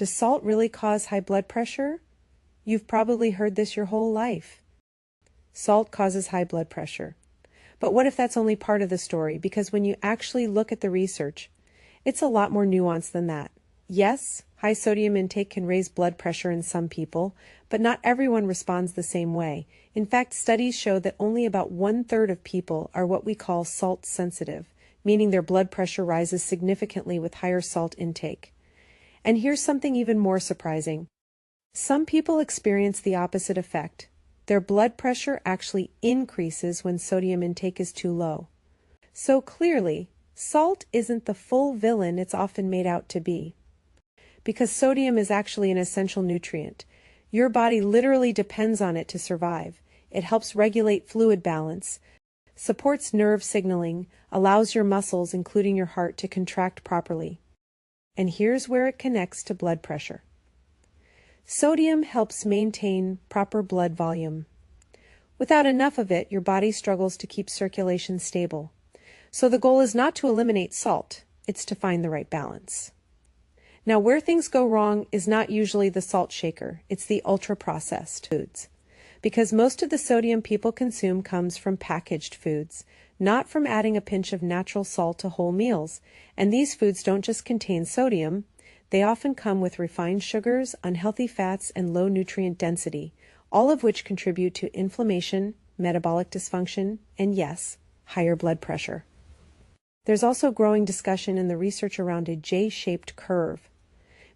Does salt really cause high blood pressure? You've probably heard this your whole life. Salt causes high blood pressure. But what if that's only part of the story? Because when you actually look at the research, it's a lot more nuanced than that. Yes, high sodium intake can raise blood pressure in some people, but not everyone responds the same way. In fact, studies show that only about 1/3 of people are what we call salt sensitive, meaning their blood pressure rises significantly with higher salt intake. And here's something even more surprising. Some people experience the opposite effect. Their blood pressure actually increases when sodium intake is too low. So clearly, salt isn't the full villain it's often made out to be. Because sodium is actually an essential nutrient. Your body literally depends on it to survive. It helps regulate fluid balance, supports nerve signaling, allows your muscles, including your heart, to contract properly. And here's where it connects to blood pressure. Sodium helps maintain proper blood volume. Without enough of it, your body struggles to keep circulation stable. So the goal is not to eliminate salt, it's to find the right balance. Now, where things go wrong is not usually the salt shaker, it's the ultra-processed foods. Because most of the sodium people consume comes from packaged foods, not from adding a pinch of natural salt to whole meals. And these foods don't just contain sodium, they often come with refined sugars, unhealthy fats, and low nutrient density, all of which contribute to inflammation, metabolic dysfunction, and yes, higher blood pressure. There's also growing discussion in the research around a J-shaped curve,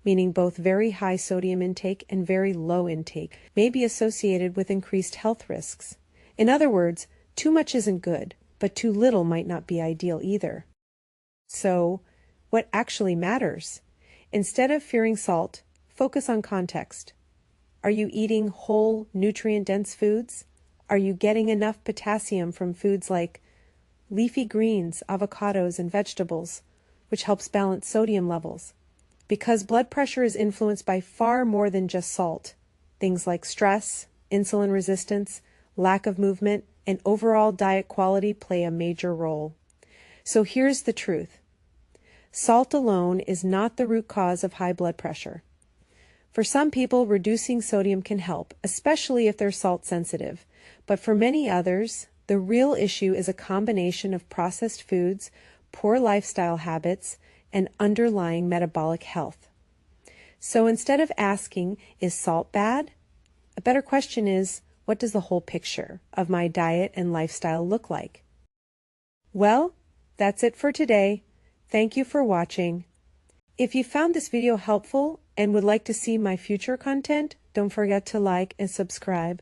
meaning both very high sodium intake and very low intake may be associated with increased health risks. In other words, too much isn't good, but too little might not be ideal either. So, what actually matters? Instead of fearing salt, focus on context. Are you eating whole, nutrient-dense foods? Are you getting enough potassium from foods like leafy greens, avocados, and vegetables, which helps balance sodium levels? Because blood pressure is influenced by far more than just salt. Things like stress, insulin resistance, lack of movement, and overall diet quality play a major role. So here's the truth. Salt alone is not the root cause of high blood pressure. For some people, reducing sodium can help, especially if they're salt sensitive. But for many others, the real issue is a combination of processed foods, poor lifestyle habits, and underlying metabolic health. So instead of asking, is salt bad? A better question is, what does the whole picture of my diet and lifestyle look like? Well, that's it for today. Thank you for watching. If you found this video helpful and would like to see my future content, don't forget to like and subscribe.